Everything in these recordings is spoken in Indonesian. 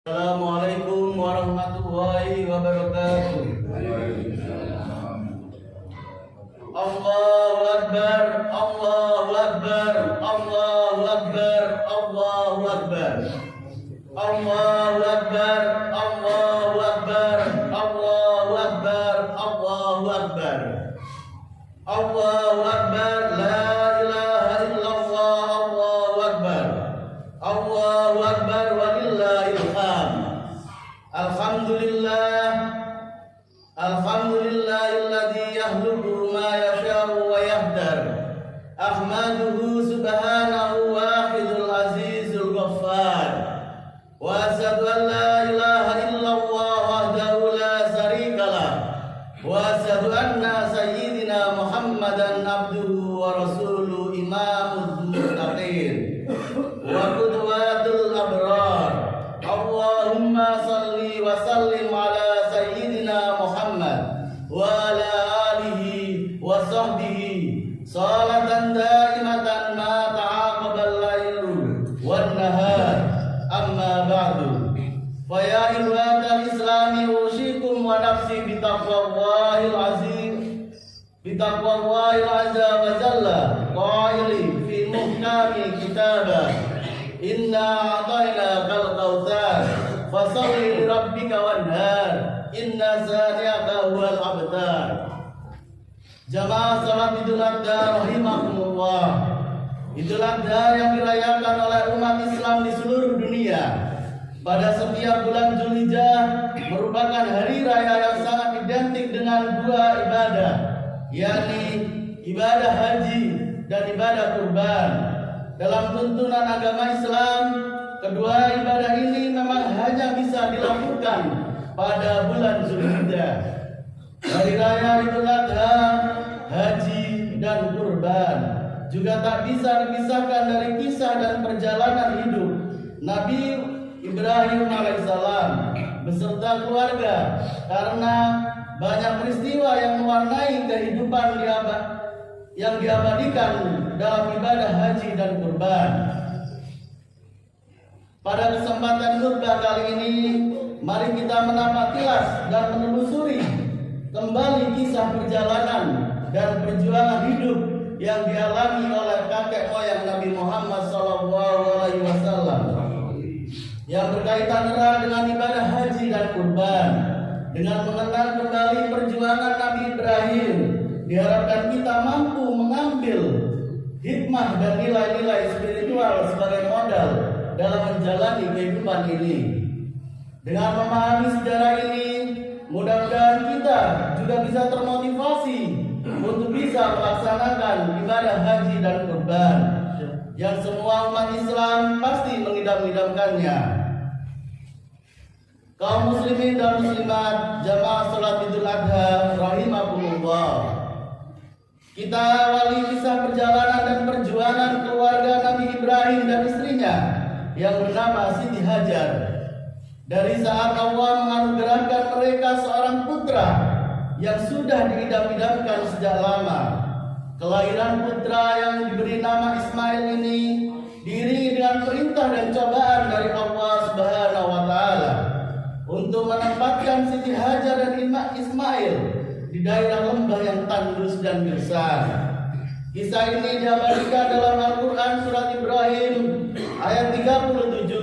Assalamualaikum warahmatullahi wabarakatuh. Allahu Akbar, Allahu Akbar, Allahu Akbar, Allahu Akbar. Allahu Akbar, Allahu Akbar, Allahu Akbar, Allahu Akbar. Allahu Akbar, la ilaha illallah, Allahu Akbar. Allahu Akbar walillahil hamd. Alhamdulillah, alhamdulillahilladzi yakhluqu ma yasha'u wa yahdar. Ahmaduhu subhanahu wahidul azizul ghaffar. Wa asyhadu an la ilaha illallah wahdahu la syarikalah. Wa asyhadu anna sayyidina Muhammadan abduhu wa rasuluhu imamul muttaqin wa qudwatul abrar. Allahumma salli wa sallim ala sayyidina Muhammad wa ala alihi wa sahbihi salatan daimatan ma ta'aqabal lailu wan nahar. Amma ba'du. Fa ya ikhwatal islami usikum wa nafsi bi taqwallahil azim, bi taqwallahil azza wa jalla qaili fi muhkami kitabah, inna a'tayna kal kautsar fasalli li rabbika wanhar, inna sani'aka huwal abtar. Jamaah salat Idul Adha rahimakumullah. Idul Adha yang dirayakan oleh umat Islam di seluruh dunia pada setiap bulan Zulhijjah merupakan hari raya yang sangat identik dengan dua ibadah, yakni ibadah haji dan ibadah kurban. Dalam tuntunan agama Islam, kedua ibadah ini memang hanya bisa dilakukan pada bulan Zulhijjah. Hari raya Idul Adha, haji dan kurban juga tak bisa dipisahkan dari kisah dan perjalanan hidup Nabi Ibrahim alaihissalam beserta keluarga, karena banyak peristiwa yang mewarnai kehidupan yang diabadikan dalam ibadah haji dan kurban. Pada kesempatan khutbah kali ini, mari kita menapaki tilas dan menelusuri kembali kisah perjalanan dan perjuangan hidup yang dialami oleh kakek moyang Nabi Muhammad SAW yang berkaitan erat dengan ibadah haji dan kurban. Dengan mengenal kembali perjuangan Nabi Ibrahim, diharapkan kita mampu mengambil hikmah dan nilai-nilai spiritual sebagai modal dalam menjalani kehidupan ini. Dengan memahami sejarah ini, mudah-mudahan kita juga bisa termotivasi untuk bisa melaksanakan ibadah haji dan kurban yang semua umat Islam pasti mengidam-idamkannya. Kaum muslimin dan muslimat jamaah salat Idul Adha rahimakumullah. Kita awali kisah perjalanan dan perjuangan keluarga Nabi Ibrahim dan istrinya yang bernama Siti Hajar. Dari saat Allah menganugerahkan mereka seorang putra yang sudah diidam-idamkan sejak lama. Kelahiran putra yang diberi nama Ismail ini diiringi dengan perintah dan cobaan dari Allah Subhanahu wa taala untuk menempatkan Siti Hajar dan Ismail di daerah lembah yang tandus dan gersang. Kisah ini diabadikan dalam Al-Quran surat Ibrahim ayat 37.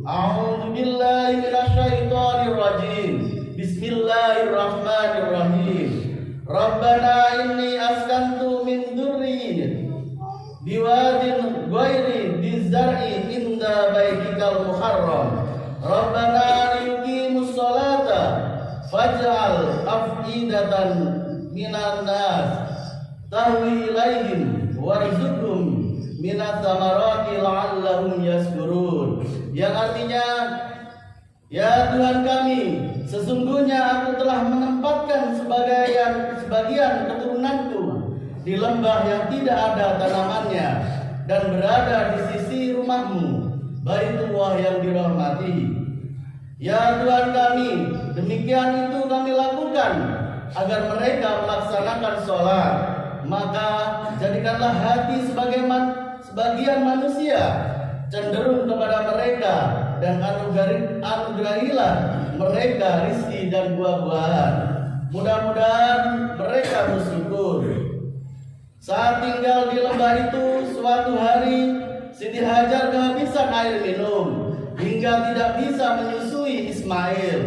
A'udzu billahi minasyaitonir rajim. Bismillahirrahmanirrahim. Rabbana inni askantu min dzurriyyati biwadin ghairi dzar'i inda baitikal muharram. Rabbana liyuqimus sholata faj'al af'idatan minan nas tahwi ilaihim warzuqhum minas samarati la'allahum yashkurun. Yang artinya, ya Tuhan kami, sesungguhnya aku telah menempatkan sebagian keturunanku di lembah yang tidak ada tanamannya dan berada di sisi rumahmu, Baitullah yang dirahmati. Ya Tuhan kami, demikian itu kami lakukan agar mereka melaksanakan sholat. Maka jadikanlah hati sebagian manusia cenderung kepada mereka dan anugerahilah mereka rizki dan buah-buahan. Mudah-mudahan mereka bersyukur. Saat tinggal di lembah itu, suatu hari Siti Hajar kehabisan air minum hingga tidak bisa menyusui Ismail.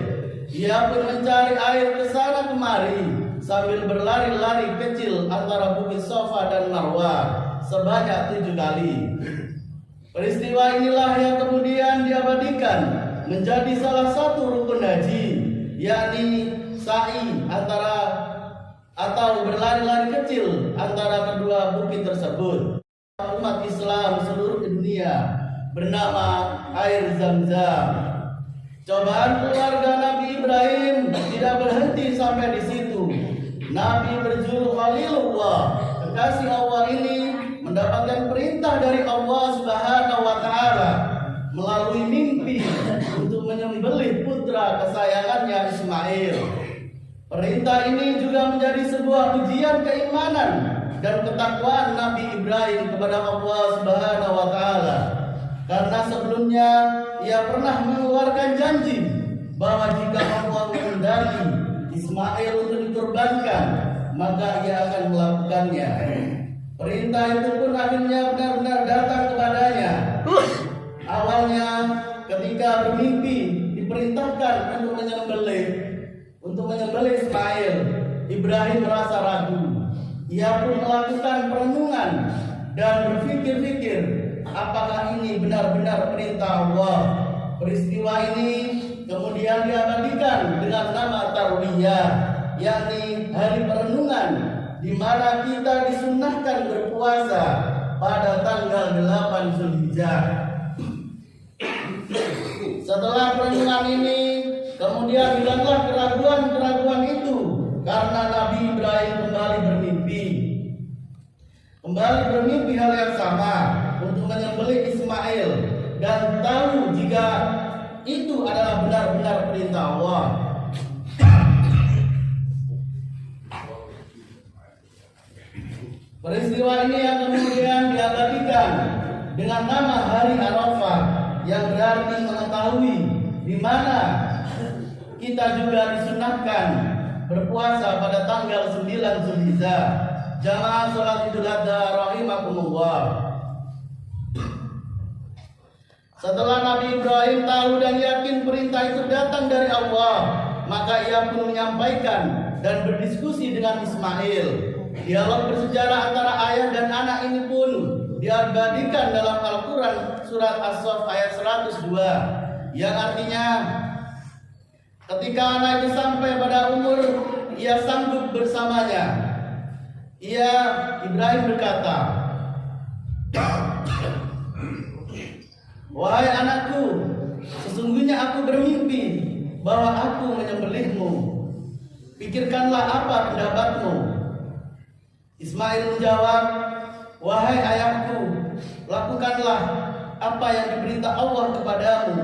Ia pun mencari air ke sana kemari sambil berlari-lari kecil antara bukit Safa dan Marwah sebanyak 7 kali. Peristiwa inilah yang kemudian diabadikan menjadi salah satu rukun haji, yakni sa'i atau berlari-lari kecil antara kedua bukit tersebut. Umat Islam seluruh dunia bernama air Zam-Zam. Cobaan keluarga Nabi Ibrahim tidak berhenti sampai di situ. Nabi berjuluk Khalilullah, kekasih Allah ini mendapatkan perintah dari Allah Subhanahu wa taala melalui mimpi untuk menyembelih putra kesayangannya Ismail. Perintah ini juga menjadi sebuah ujian keimanan dan ketakwaan Nabi Ibrahim kepada Allah Subhanahu wa taala. Karena sebelumnya ia pernah mengeluarkan janji bahwa jika Allah menghendaki Ismail untuk dikorbankan, maka ia akan melakukannya. Perintah itu pun akhirnya benar-benar datang kepadanya. Awalnya ketika bermimpi diperintahkan untuk menyembelih Ismail, Ibrahim merasa ragu. Ia pun melakukan perenungan dan berpikir-pikir, apakah ini benar-benar perintah Allah. Peristiwa ini kemudian diabadikan dengan nama Tarwiyah, yakni hari perenungan, di mana kita disunnahkan berpuasa pada tanggal 8 Zulhijjah. Setelah perenungan ini, kemudian hilanglah keraguan-keraguan itu karena Nabi Ibrahim kembali bermimpi hal yang sama untuk menyembelih Ismail dan tahu jika itu adalah benar-benar perintah Allah. Peristiwa ini yang kemudian diabadikan dengan nama Hari Arafah, yang berarti mengetahui di mana kita juga disunahkan berpuasa pada tanggal 9 Zulhijjah. Jamaah sholat Idul Adha rahimakumullah. Setelah Nabi Ibrahim tahu dan yakin perintah itu datang dari Allah, maka ia pun menyampaikan dan berdiskusi dengan Ismail. Dialog bersejarah antara ayah dan anak ini pun diabadikan dalam Al-Quran surat As-Saff ayat 102, yang artinya ketika anak itu sampai pada umur ia sanggup bersamanya, Ibrahim berkata, "Wahai anakku, sesungguhnya aku bermimpi bahwa aku menyembelihmu. Pikirkanlah apa pendapatmu." Ismail menjawab, "Wahai ayahku, lakukanlah apa yang diperintah Allah kepadamu.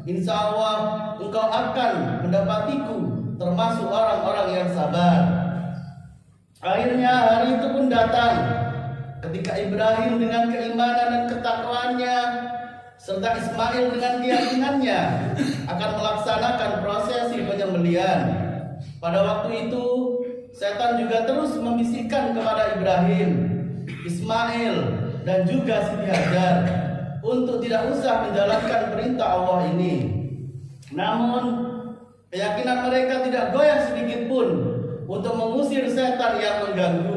Insya Allah engkau akan mendapatiku termasuk orang-orang yang sabar." Akhirnya hari itu pun datang ketika Ibrahim dengan keimanan dan ketakwaannya serta Ismail dengan keyakinannya akan melaksanakan prosesi penyembelihan. Pada waktu itu setan juga terus membisikkan kepada Ibrahim, Ismail dan juga Siti Hajar untuk tidak usah menjalankan perintah Allah ini. Namun keyakinan mereka tidak goyah sedikit pun untuk mengusir setan yang mengganggu.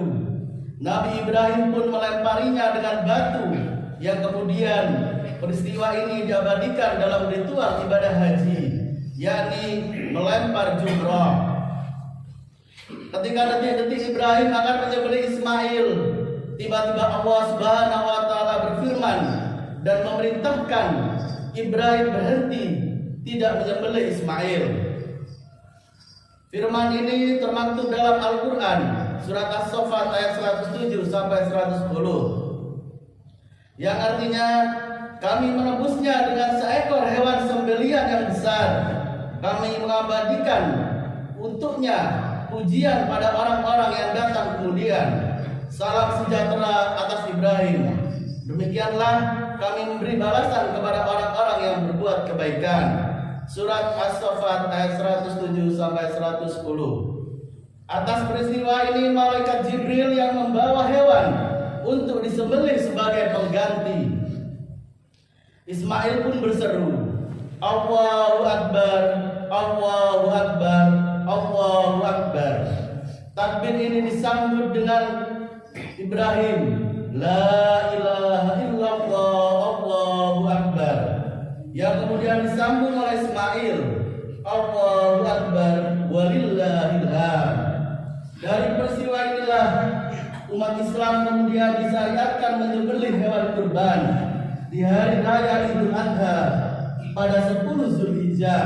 Nabi Ibrahim pun melemparinya dengan batu, yang kemudian peristiwa ini diabadikan dalam ritual ibadah haji, yakni melempar jumrah. Ketika detik-detik Ibrahim akan menyembelih Ismail, tiba-tiba Allah Subhanahu wa taala berfirman dan memerintahkan Ibrahim berhenti tidak menyembelih Ismail. Firman ini termaktub dalam Al-Quran surat As-Saffat ayat 107 sampai 110, yang artinya, kami menebusnya dengan seekor hewan sembelihan yang besar. Kami mengabadikan untuknya pujian pada orang-orang yang datang kemudian. Salam sejahtera atas Ibrahim. Demikianlah kami memberi balasan kepada orang-orang yang berbuat kebaikan. Surat As-Saffat ayat 107 sampai 110. Atas peristiwa ini malaikat Jibril yang membawa hewan untuk disembelih sebagai pengganti. Ismail pun berseru, Allahu Akbar, Allahu Akbar, Allahu Akbar. Takbir ini disambut dengan Ibrahim, La ilaha illallah, Allahu Akbar. Yang kemudian disambung oleh Ismail, Allahu Akbar, walillahil hamd. Dari peristiwa inilah umat Islam kemudian disyariatkan menyembelih hewan kurban di hari raya Idul Adha pada 10 Zulhijjah.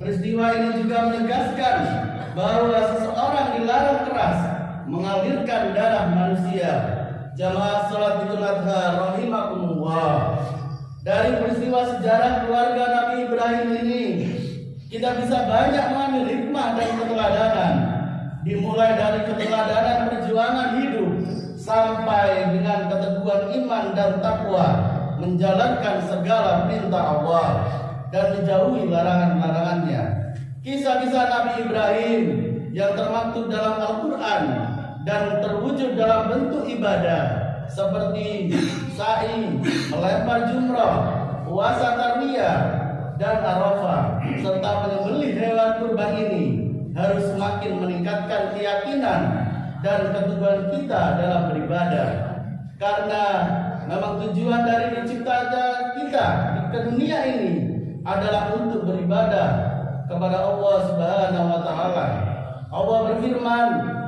Peristiwa ini juga menegaskan bahwa seseorang dilarang keras mengalirkan darah manusia. Jamaah salat Idul Adha rahimakumullah. Dari peristiwa sejarah keluarga Nabi Ibrahim ini, kita bisa banyak mengambil hikmah dan keteladanan. Dimulai dari keteladanan perjuangan hidup sampai dengan keteguhan iman dan takwa, menjalankan segala perintah Allah dan menjauhi larangan-larangannya. Kisah-kisah Nabi Ibrahim yang termaktub dalam Al-Quran dan terwujud dalam bentuk ibadah seperti sa'i, melempar jumrah, puasa tarwiyah dan arafah, serta menyembelih hewan kurban ini harus semakin meningkatkan keyakinan dan keteguhan kita dalam beribadah. Karena memang tujuan dari diciptanya kita ke dunia ini adalah untuk beribadah kepada Allah Subhanahu wa taala. Allah berfirman,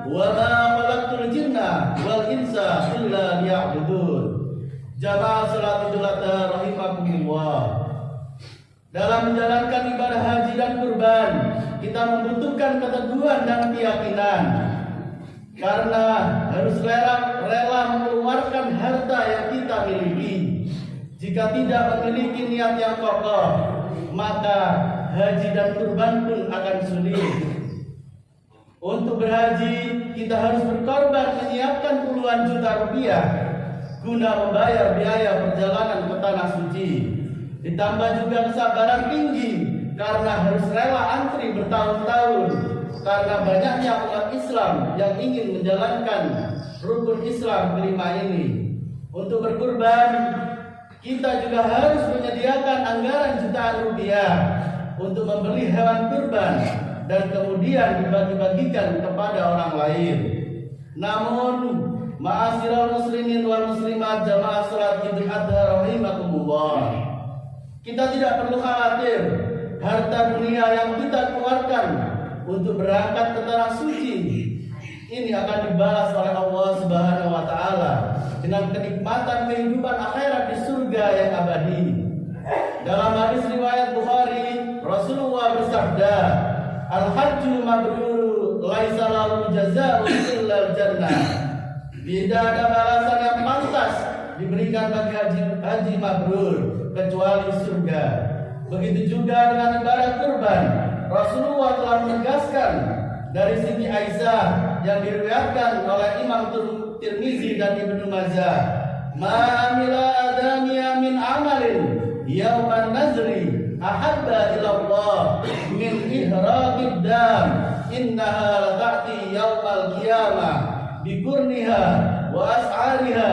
"Wa ma khalaqtul jinna wal insa illa liya'budun." Jamaah salat Idul Adha rahimakumullah. Dalam menjalankan ibadah haji dan kurban, kita membutuhkan keteguhan dan keyakinan. Karena harus rela mengeluarkan harta yang kita miliki. Jika tidak memiliki niat yang kokoh, maka haji dan kurban pun akan sulit. Untuk berhaji, kita harus berkorban menyiapkan puluhan juta rupiah guna membayar biaya perjalanan ke tanah suci. Ditambah juga kesabaran tinggi karena harus rela antri bertahun-tahun karena banyaknya umat Islam yang ingin menjalankan rukun Islam kelima ini. Untuk berkurban, kita juga harus menyediakan anggaran jutaan rupiah untuk membeli hewan kurban dan kemudian dibagi-bagikan kepada orang lain. Namun, ma'asyiral muslimin wal muslimat jamaah salat Idul Adha rahimakumullah, kita tidak perlu khawatir harta dunia yang kita keluarkan untuk berangkat ke tanah suci ini akan dibalas oleh Allah Subhanahu wa taala dengan kenikmatan kehidupan akhirat di surga yang abadi. Dalam hadis riwayat Bukhari, Rasulullah bersabda, "Al-hajju mabrur laisa lahu jazaa'un illa al-jannah." Tidak ada balasan yang pantas diberikan bagi haji mabrur kecuali surga. Begitu juga dengan ibadah kurban. Rasulullah telah menegaskan dari Siti Aisyah yang diriwayatkan oleh Imam Tirmizi dan Ibnu Majah, "Ma amila adamiya min amalin yauman nazri ahabba ila Allah min ihraqid dam innaha lata'ti yaumal qiyamah bikurniha wa as'ariha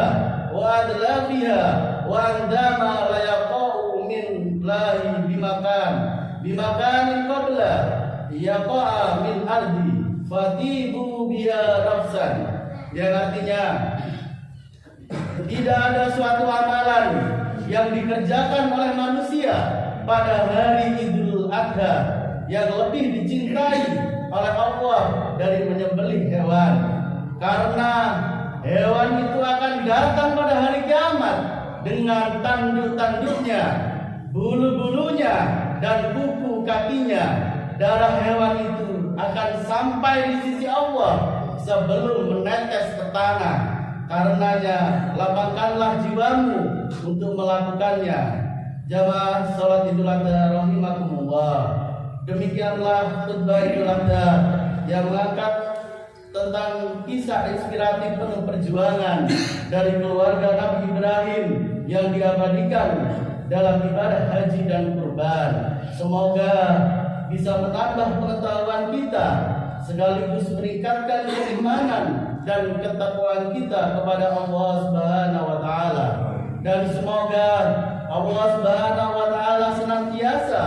wa adlafiha wa andama la yaqa'u min lahi bimakanin qabla yaqa'a min ardi fatibu biha nafsan." Yang artinya tidak ada suatu amalan yang dikerjakan oleh manusia pada hari Idul Adha yang lebih dicintai oleh Allah dari menyembelih hewan. Karena hewan itu akan datang pada hari kiamat dengan tanduk-tanduknya, bulu-bulunya, dan kuku kakinya. Darah hewan itu akan sampai di sisi Allah sebelum menetes ke tanah. Karenanya lapangkanlah jiwamu untuk melakukannya. Jamaah salat Idul Adha rahimakumullah. Demikianlah khutbah Idul Adha yang mengangkat tentang kisah inspiratif penuh perjuangan dari keluarga Nabi Ibrahim yang diabadikan dalam ibadah haji dan kurban. Semoga bisa menambah pengetahuan kita sekaligus meningkatkan keimanan dan ketakwaan kita kepada Allah Subhanahu wa taala. Dan semoga Allah Subhanahu wa taala senantiasa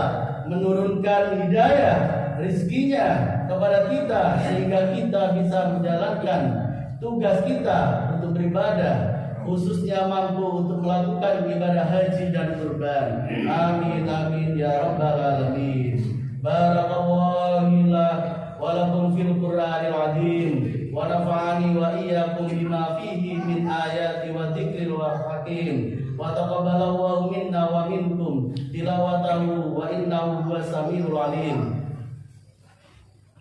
menurunkan hidayah rizkinya kepada kita sehingga kita bisa menjalankan tugas kita untuk beribadah, khususnya mampu untuk melakukan ibadah haji dan kurban. Amin amin ya rabbal alamin. Barakallahu wa lakum fil Qur'anil azim wa nafa'ani wa iyyakum bima fihi min ayati wa dzikril hakim wa taqabbalallahu minna wa minkum tilawatahu wa innahu huwas samiul alim.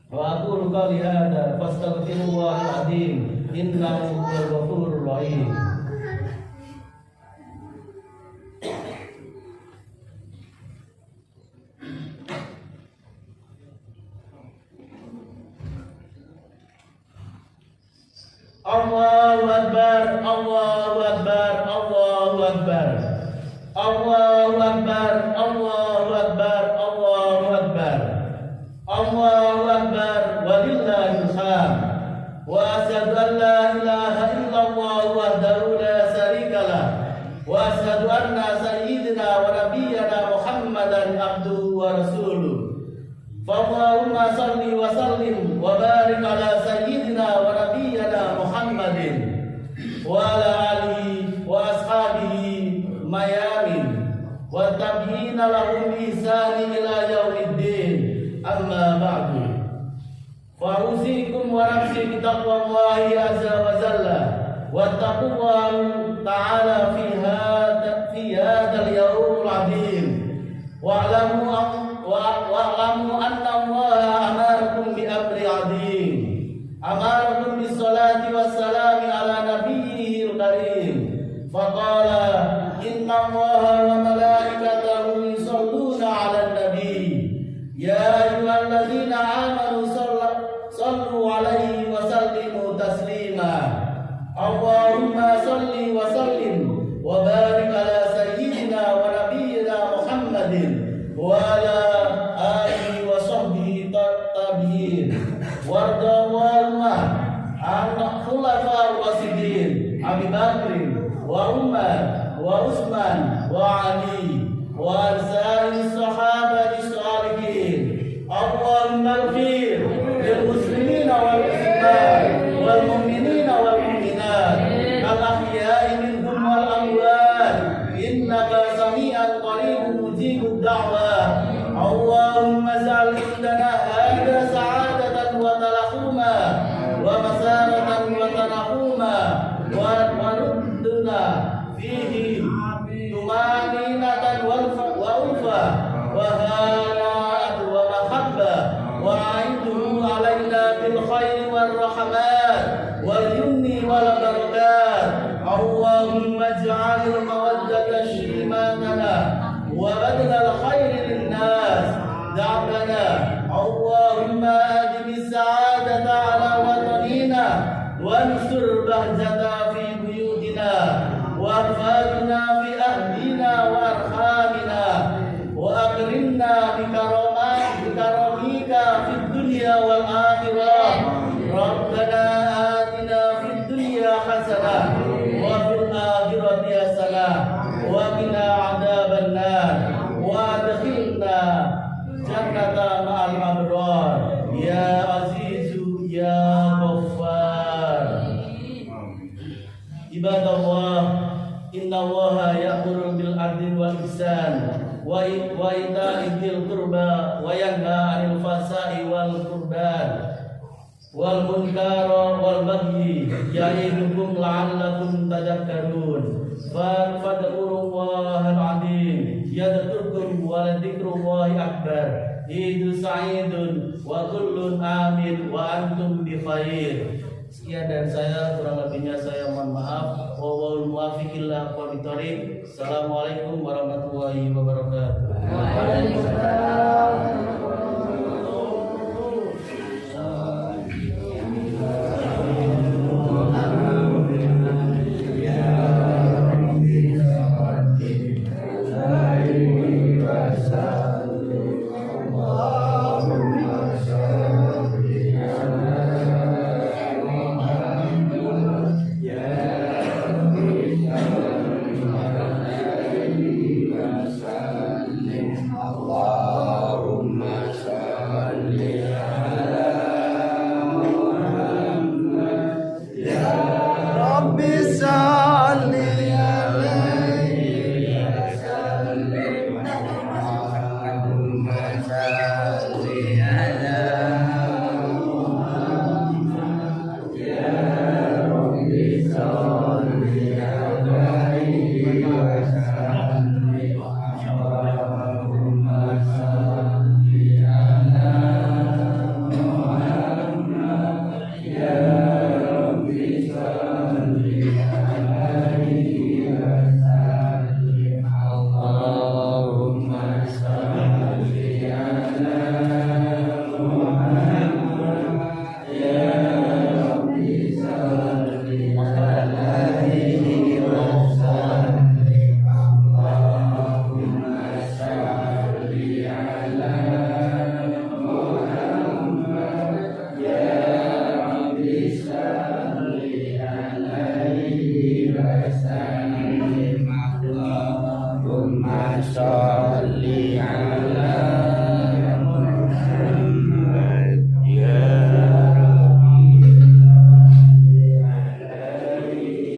Wa aqulu qawli hadza fastaghfirullahal azim innahu huwal ghafurur rahim. Allahu Akbar, Allahu Akbar, Allahu Akbar, Allahu Akbar, Allahu Akbar, Allahu Akbar, Allahu Akbar, walillahil hamd. Wa asyhadu an la ilaha illallah wahdahu la syarika lah, wa asyhadu anna sayyidina wa nabiyyana Muhammadan abduhu wa rasuluh. Fallahumma salli wa sallim wa barik ala sayyidina wa nabiyyana Muhammadin wa ala alihi wa ashabihi mayamin wa tabi'ina lahum ihsani ila yaumiddin. Amma ba'du. Fa usikum wa nafsi bi taqwallahi azza wa jalla wa taqullaha ta'ala fi hadzal yawmil 'azim. Wa'lamu anna Allah amarakum bi amri 'azim. Amarakum bis salati was salami ala nabiyyil karim. Faqala inna Allaha wa malaikatahu yusholluna 'alan nabi. Ya ayyuhalladzina amanu sallu 'alaihi wa sallimu taslima. Allahumma salli wa sallim wa barik ala sayyidina wa nabiyyina Muhammadin wa ala alihi wa sahbihi tabi'in. Wardallahumma an khulafa rasyidin Abi Bakr wa Umar wa Utsman wa Ali wa sa'ir sahabati shalihin. Allahumma ighfir lil muslimina wal muslimat wal mu'minina wal mu'minat al ahya'i minhum wal amwat innaka sami'an qaribun mujibud da'wah. Allahumma ij'al indana hadha sa'adatan wa talahuma wa masaratan wa tanahuma wa rudduna fihi tumaninatan wa ufa wa hana'at wa mahabba wa aiduhu alaina bil khairi wal rahmat wal yumni wal barakat. Allahumma ij'al mawaddata shimatana wa badal khairi lin nas da'bana. Allahumma adimi sa'adata ala watanina wa ansur bahjata fi buyutina wa arfadna fi ahlina wa arhamina wa akrimna bi karamika fid dunya wal akhirah. Rabbana atina fid dunya hasanah wa fil akhirati hasanah wa qina adzaban nar wa adkhilna jannata ma'al abrar ya azizu ya ghaffar. Ibadallah, inna Allaha ya'muru bil 'adli wal ihsan wa ita'i dzil qurba wa yanha 'anil fahsya'i wal qurban wal munkara wal baghi ya'idukum la'allakum tadhakkarun. Fadhkurullahal 'azim yadhkurkum wa dzikrullahi akbar. Hidu sa'idun wa kullun amin wa antum bi khair. Sekian dari saya, kurang lebihnya saya mohon maaf. Wallahul muwaffiq ila aqwamit thoriq. Assalamualaikum warahmatullahi wabarakatuh. Waalaikumsalam.